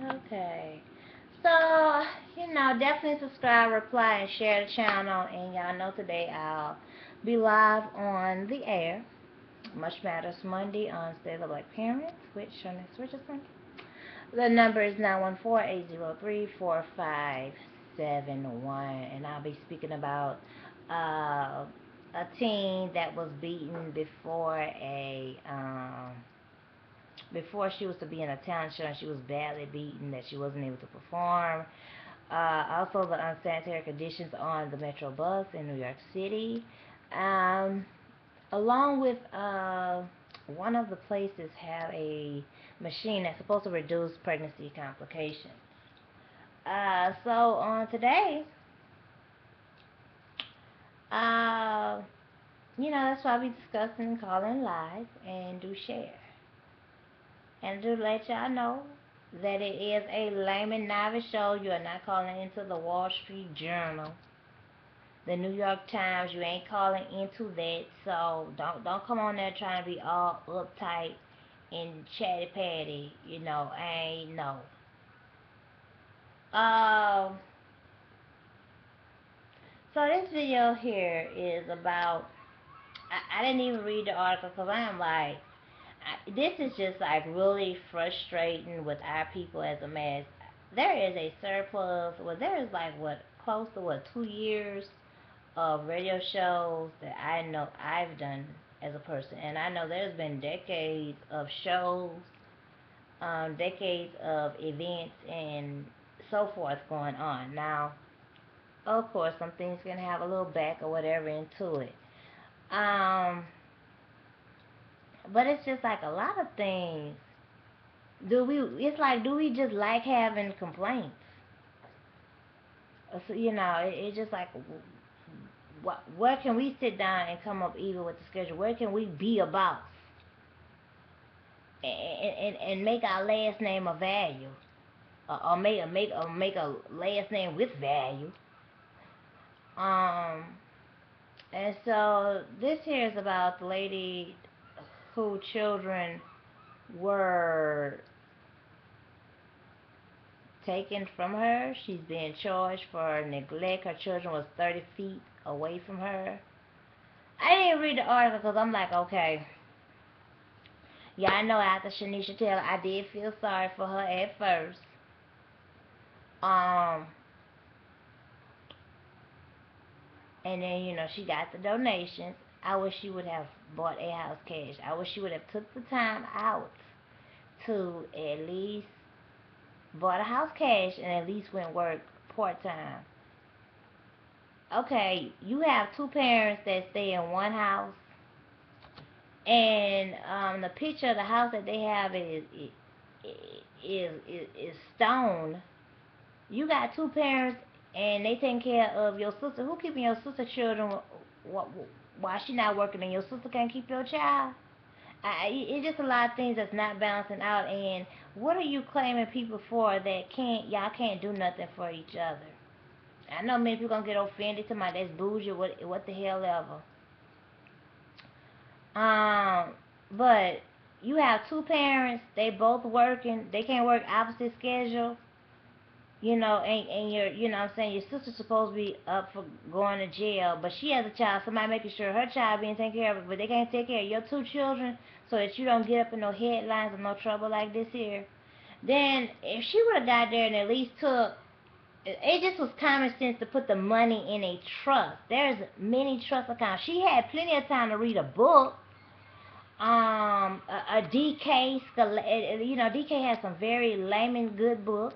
Okay. So, definitely subscribe, reply, and share the channel. And y'all know today I'll be live on the air. Much Matters Monday on State of Black Parents, which our next Richardson. The number is 914-803-4571. And I'll be speaking about a teen that was beaten before she was to be in a talent show, and she was badly beaten that she wasn't able to perform. Also, the unsanitary conditions on the Metro bus in New York City, um, along with one of the places have a machine that's supposed to reduce pregnancy complications. So on today, uh, that's why we discussing calling live and do share. And to let y'all know that it is a layman novice show. You are not calling into the Wall Street Journal, the New York Times. You ain't calling into that. So don't come on there trying to be all uptight and chatty patty. Ain't no. Um. So this video here is about. I didn't even read the article because I'm like, this is just like really frustrating with our people as a mass. There is a surplus. Well, there is like close to 2 years of radio shows that I know I've done as a person, and I know there's been decades of shows, decades of events, and so forth going on. Now, of course, some things can have a little back or whatever into it. Um, but it's just like a lot of things. It's like, do we just like having complaints? So, it's just like, where can we sit down and come up even with the schedule? Where can we be a boss and make our last name a value, or make a last name with value? Um, and so this here is about the lady who children were taken from her. She's being charged for neglect. Her children was 30 feet away from her. I didn't read the article because I'm like, okay. Yeah, I know after Shanisha Taylor, I did feel sorry for her at first. Um, and then, she got the donations. I wish she would have bought a house cash. I wish she would have took the time out to at least bought a house cash and at least went work part-time. Okay, you have two parents that stay in one house, and the picture of the house that they have is stone. You got two parents, and they taking care of your sister. Who keeping your sister children while she not working, and your sister can't keep your child? It's just a lot of things that's not balancing out. And what are you claiming people for that y'all can't do nothing for each other? I know many people gonna get offended to my that's bougie, what the hell ever. But you have two parents, they both working, they can't work opposite schedule, and what I'm saying, your sister's supposed to be up for going to jail, but she has a child, somebody making sure her child being taken care of, but they can't take care of your two children so that you don't get up in no headlines or no trouble like this here. Then if she would have got there and at least took, it just was common sense to put the money in a trust. There's many trust accounts. She had plenty of time to read a book. A DK, DK has some very layman good books,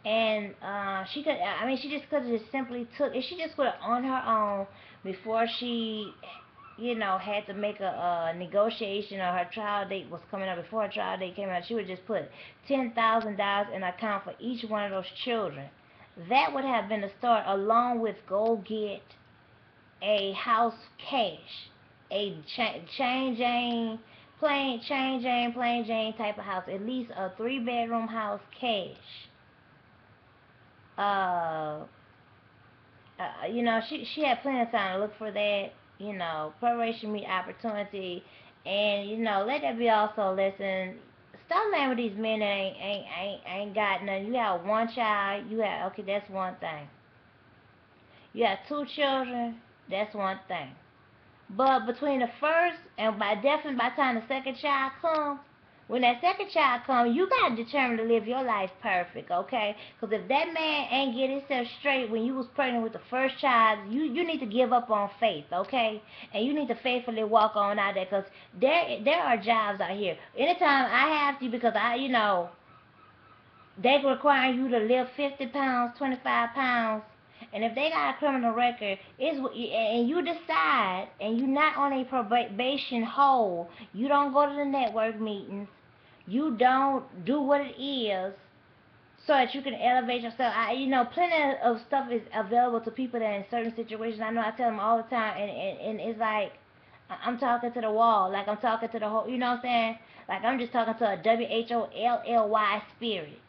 and she just could have just simply took, if she just would have on her own before she, had to make a negotiation, or her trial date was coming up, before her trial date came out, she would just put $10,000 in an account for each one of those children. That would have been the start, along with go get a house cash, a plain Jane type of house, at least a 3-bedroom house cash. Uh, she had plenty of time to look for that. Preparation meet opportunity, and let that be also a lesson. Stop laying with these men that ain't got nothing. You have one child. You have okay. That's one thing. You have two children. That's one thing. But between the first and definitely by the time the second child comes, when that second child comes, you gotta determine to live your life perfect, okay? Because if that man ain't get himself straight when you was pregnant with the first child, you need to give up on faith, okay? And you need to faithfully walk on out there, because there are jobs out here. Anytime I have to, because they require you to lift 50 pounds, 25 pounds, and if they got a criminal record, and you decide, and you're not on a probation hold, you don't go to the network meetings, you don't do what it is, so that you can elevate yourself. Plenty of stuff is available to people that are in certain situations. I know I tell them all the time, and it's like I'm talking to the wall, like I'm talking to the whole, you know what I'm saying? Like I'm just talking to a WHOLLY spirit.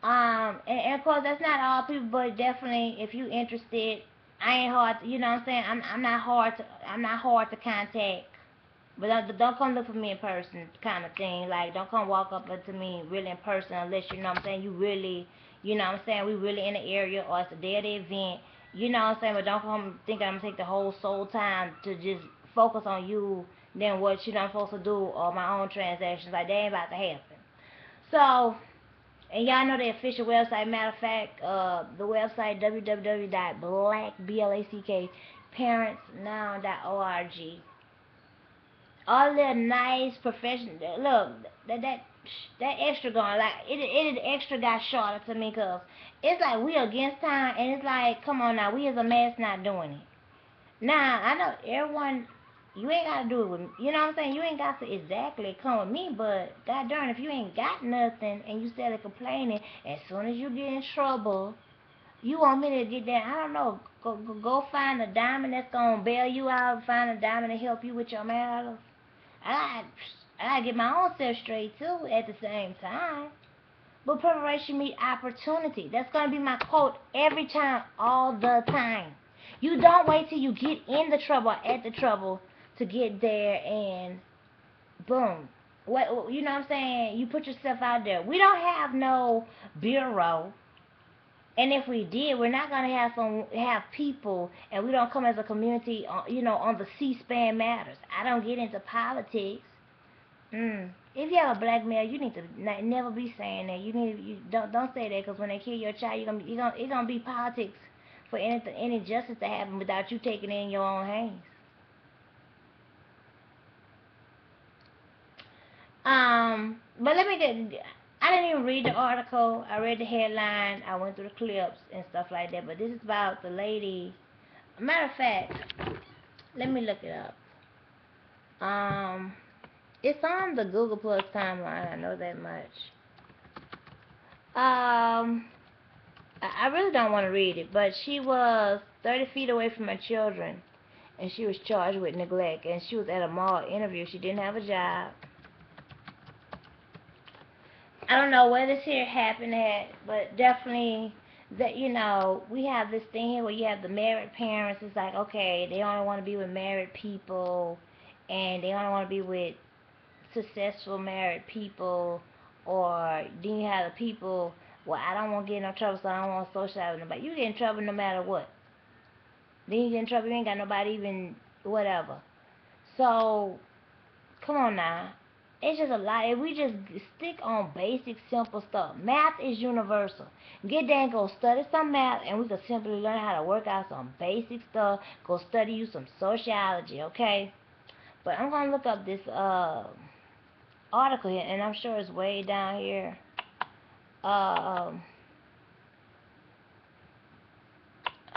And of course that's not all people, but definitely if you interested, I ain't hard. You know what I'm saying? I'm not hard to contact. But don't come look for me in person, kind of thing. Like don't come walk up to me really in person unless you know what I'm saying. You really, you know what I'm saying. We really in the area or it's a day of the event. You know what I'm saying. But don't come thinking I'm gonna take the whole soul time to just focus on you. Then what you know I'm supposed to do or my own transactions. Like they ain't about to happen. So. And y'all know the official website. Matter of fact, the website www.blackblackparentsnow.org. All the nice professional. Look, that extra going like it extra got shorter to me, cause it's like we against time, and it's like come on now, we as a mass not doing it. Now, I know everyone, you ain't got to do it with me. You know what I'm saying? You ain't got to exactly come with me, but god darn, if you ain't got nothing and you steady complaining, as soon as you get in trouble, you want me to get that, I don't know, go find a diamond that's going to bail you out, find a diamond to help you with your matters. I, I gotta get my own self straight too at the same time. But preparation meet opportunity. That's going to be my quote every time, all the time. You don't wait till you get in the trouble or at the trouble to get there and boom. What you know what I'm saying? You put yourself out there. We don't have no bureau. And if we did, we're not gonna have people, and we don't come as a community, on the C-SPAN matters. I don't get into politics. If you have a black male, you need to never be saying that. You don't say that, because when they kill your child, it's gonna be politics for any justice to happen without you taking it in your own hands. But let me get. I didn't even read the article. I read the headline. I went through the clips and stuff like that. But this is about the lady. Matter of fact, let me look it up. It's on the Google Plus timeline. I know that much. I really don't want to read it, but she was 30 feet away from her children, and she was charged with neglect, and she was at a mall interview. She didn't have a job. I don't know where this here happened at, but definitely that we have this thing here where you have the married parents. It's like, okay, they only want to be with married people, and they only want to be with successful married people, or then you have the people, well, I don't want to get in no trouble, so I don't want to socialize with nobody. You get in trouble no matter what. Then you get in trouble, you ain't got nobody even whatever. So come on now. It's just a lot. If we just stick on basic, simple stuff. Math is universal. Get there and go study some math, and we can simply learn how to work out some basic stuff. Go study you some sociology, okay? But I'm going to look up this article here, and I'm sure it's way down here.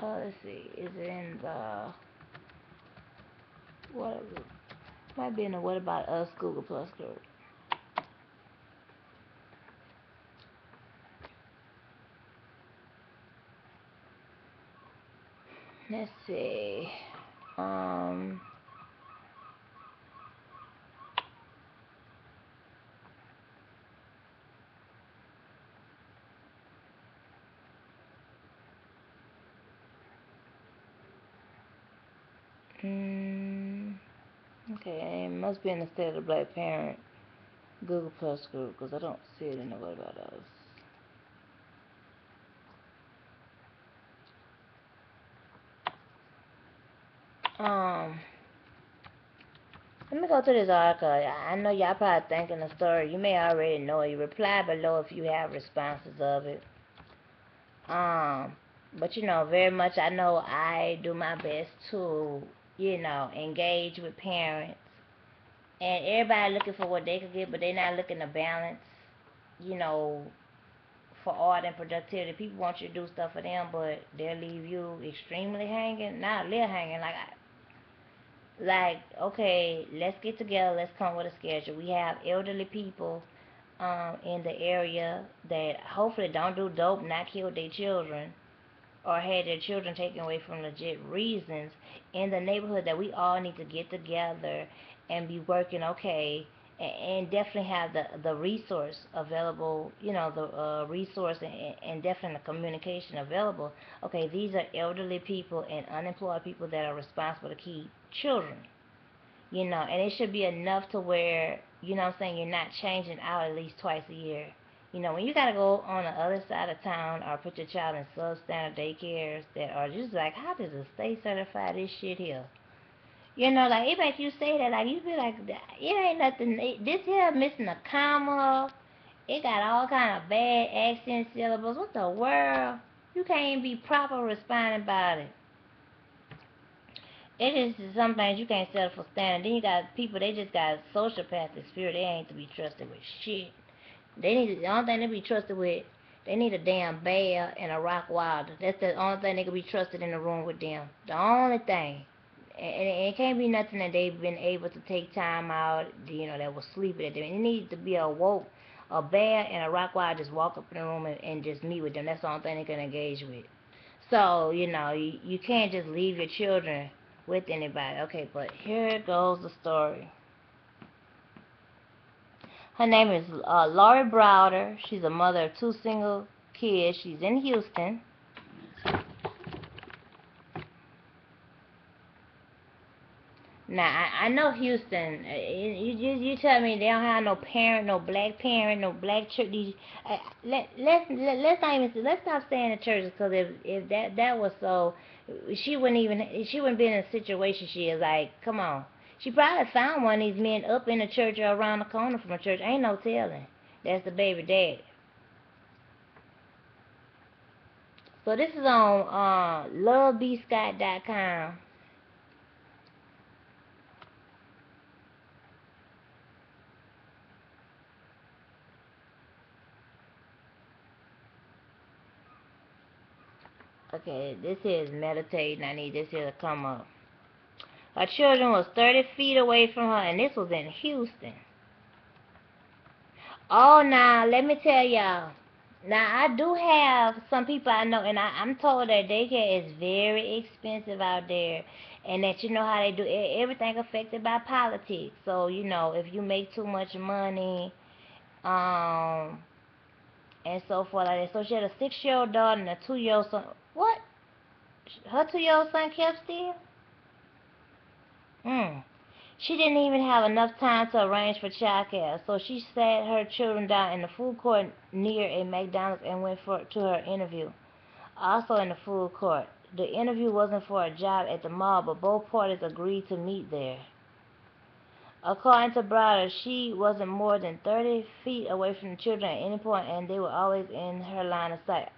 Let's see. Is it in the... What is it? Might be in the What About Us Google Plus group. Let's see. Okay, it must be in the state of the black parent. Google Plus group, because I don't see it anywhere about us. Um, Let me go to this article. I know y'all probably thinking the story. You may already know it. You reply below if you have responses of it. But very much I know I do my best to, engage with parents. And everybody looking for what they could get, but they're not looking to balance, you know, for art and productivity. People want you to do stuff for them, but they'll leave you extremely hanging. Not a little hanging, like, okay, let's get together, let's come with a schedule. We have elderly people in the area that hopefully don't do dope, not kill their children, or had their children taken away from legit reasons in the neighborhood, that we all need to get together and be working, okay, and definitely have the resource available, the resource, and definitely the communication available. Okay, these are elderly people and unemployed people that are responsible to keep children, and it should be enough to where, what I'm saying, you're not changing out at least twice a year. When you gotta go on the other side of town or put your child in substandard daycares that are just like, how does the state certify this shit here? Like, it makes you say that, like, you feel like, it ain't nothing, this here missing a comma, it got all kind of bad accent syllables, what the world? You can't even be proper responding about it. It is some things you can't settle for standard. Then you got people, they just got sociopathic spirit. They ain't to be trusted with shit. The only thing they be trusted with, they need a damn bear and a rock wilder. That's the only thing they can be trusted in the room with them. The only thing. And it can't be nothing that they've been able to take time out, that was sleeping at them. It needs to be a woke, a bear and a rock wilder just walk up in the room and just meet with them. That's the only thing they can engage with. So, you can't just leave your children with anybody. Okay, but here goes the story. Her name is Lori Browder. She's a mother of 2 single kids. She's in Houston. Now, I know Houston. You tell me they don't have no parent, no black parent, no black church. Let's not even, let's stop saying the churches, because if that was so, she wouldn't be in a situation she is. Like, come on, she probably found one of these men up in the church or around the corner from a church. Ain't no telling. That's the baby daddy. So this is on lovebscott.com. Okay, this here is meditating. I need this here to come up. Her children was 30 feet away from her, and this was in Houston. Oh, now, let me tell y'all. Now, I do have some people I know, and I'm told that daycare is very expensive out there, and that you know how they do everything affected by politics. So, if you make too much money, um, and so forth like that. So she had a 6-year-old daughter and a 2-year-old son. What? Her 2-year-old son kept still? Hmm. She didn't even have enough time to arrange for childcare, so she sat her children down in the food court near a McDonald's and went to her interview. Also in the food court. The interview wasn't for a job at the mall, but both parties agreed to meet there. According to Browder, she wasn't more than 30 feet away from the children at any point, and they were always in her line of sight.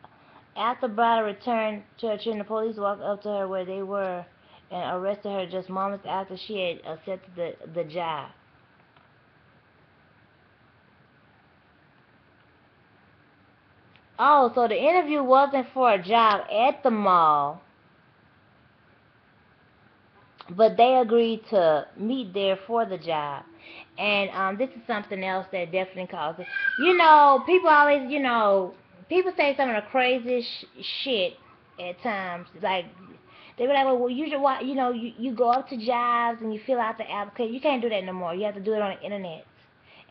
After Browder returned to her children, the police walked up to her where they were and arrested her just moments after she had accepted the job. Oh, so the interview wasn't for a job at the mall, but they agreed to meet there for the job. And this is something else that definitely causes, people always, people say some of the craziest shit at times. Like, they be like, well, you should watch, you go up to jobs and you fill out the application. You can't do that no more. You have to do it on the internet.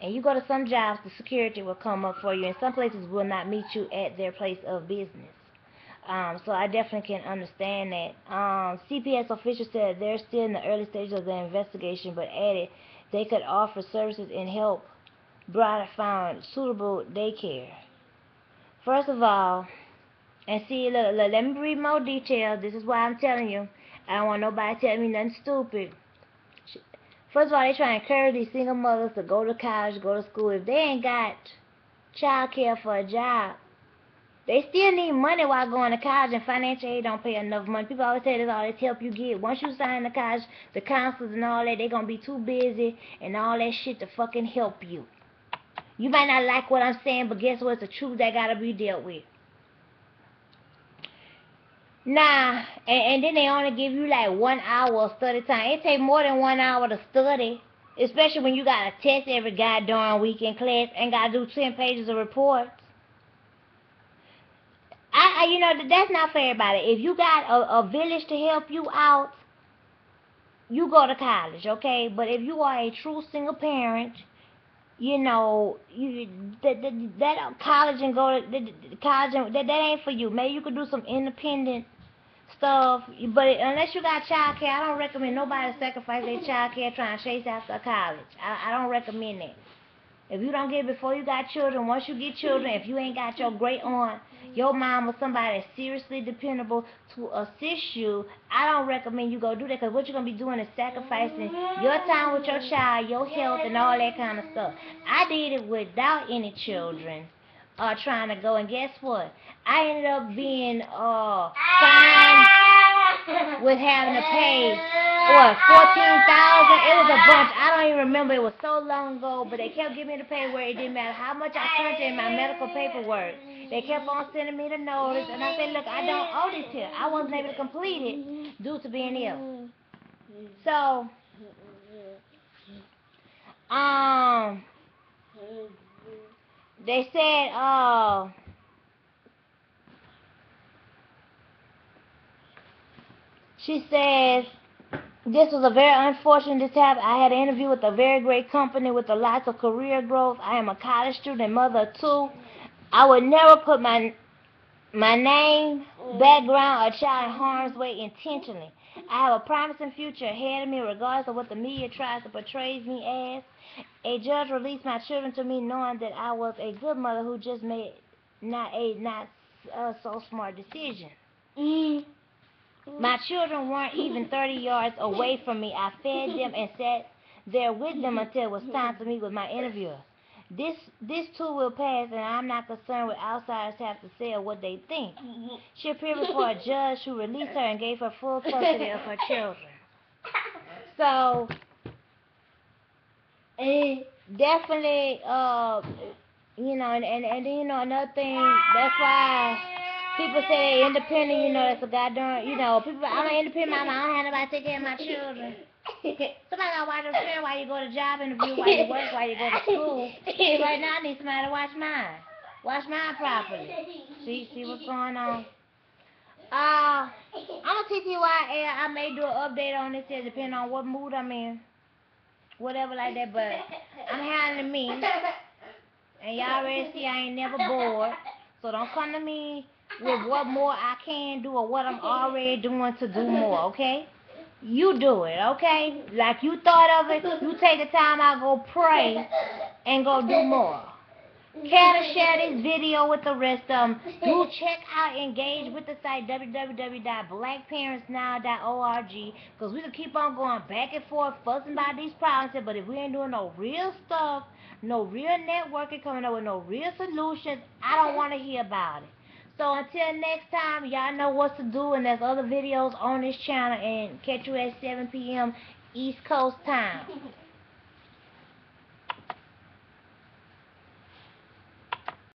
And you go to some jobs, the security will come up for you, and some places will not meet you at their place of business. So I definitely can understand that. CPS officials said they're still in the early stages of the investigation, but added they could offer services and help brought and found suitable daycare. First of all, and see, look, let me read more details. This is why I'm telling you. I don't want nobody telling me nothing stupid. First of all, they try to encourage these single mothers to go to college, go to school. If they ain't got child care for a job, they still need money while going to college, and financial aid don't pay enough money. People always say that's all this help you get. Once you sign the college, the counselors and all that, they gonna be too busy and all that shit to fucking help you. You might not like what I'm saying, but guess what? It's the truth that gotta be dealt with. Nah, and then they only give you like 1 hour of study time. It take more than 1 hour to study, especially when you gotta test every goddamn week in class and gotta do 10 pages of reports. You know, that's not for everybody. If you got a village to help you out, you go to college, okay? But if you are a true single parent, you know, that college and go to college, that ain't for you. Maybe you could do some independent stuff, but unless you got child care, I don't recommend nobody sacrifice their child care trying to chase after college. I don't recommend that. If you don't get it before you got children, once you get children, if you ain't got your great aunt, your mom, or somebody that's seriously dependable to assist you, I don't recommend you go do that, because what you're going to be doing is sacrificing your time with your child, your health, and all that kind of stuff. I did it without any children trying to go, and guess what? I ended up being fine with having to pay, what, $14,000? It was a bunch. I don't even remember. It was so long ago, but they kept giving me the pay where it didn't matter how much I punted in my medical paperwork. They kept on sending me the notice, and I said, look, I don't owe this here. I wasn't able to complete it due to being ill. So, they said, she says, this was a very unfortunate mishap. I had an interview with a very great company with a lot of career growth. I am a college student and mother of two. I would never put my name, background, or child in harm's way intentionally. I have a promising future ahead of me regardless of what the media tries to portray me as. A judge released my children to me knowing that I was a good mother who just made not so smart decision. My children weren't even 30 yards away from me. I fed them and sat there with them until it was time to meet with my interviewer. This too will pass, and I'm not concerned what outsiders have to say or what they think. She appeared before a judge who released her and gave her full custody of her children. So, definitely, you know, and you know, another thing, that's why people say they're independent, you know, that's a goddamn, you know, people, I'm an independent mama, I don't have nobody to take care of my children. Somebody gotta watch your children while you go to job interview, while you work, while you go to school. Right now I need somebody to watch mine. Watch mine properly. See what's going on. I'm gonna TTYL, I may do an update on this here, depending on what mood I'm in. Whatever like that, but I'm handling me. And y'all already see I ain't never bored. So don't come to me with what more I can do or what I'm already doing to do more, okay? You do it, okay? Like you thought of it, you take the time out, go pray, and go do more. Care to share this video with the rest of them. Do check out, engage with the site www.blackparentsnow.org, because we can keep on going back and forth fussing about these problems, but if we ain't doing no real stuff, no real networking, coming up with no real solutions, I don't want to hear about it. So until next time, y'all know what to do, and there's other videos on this channel, and catch you at 7 p.m. East Coast time.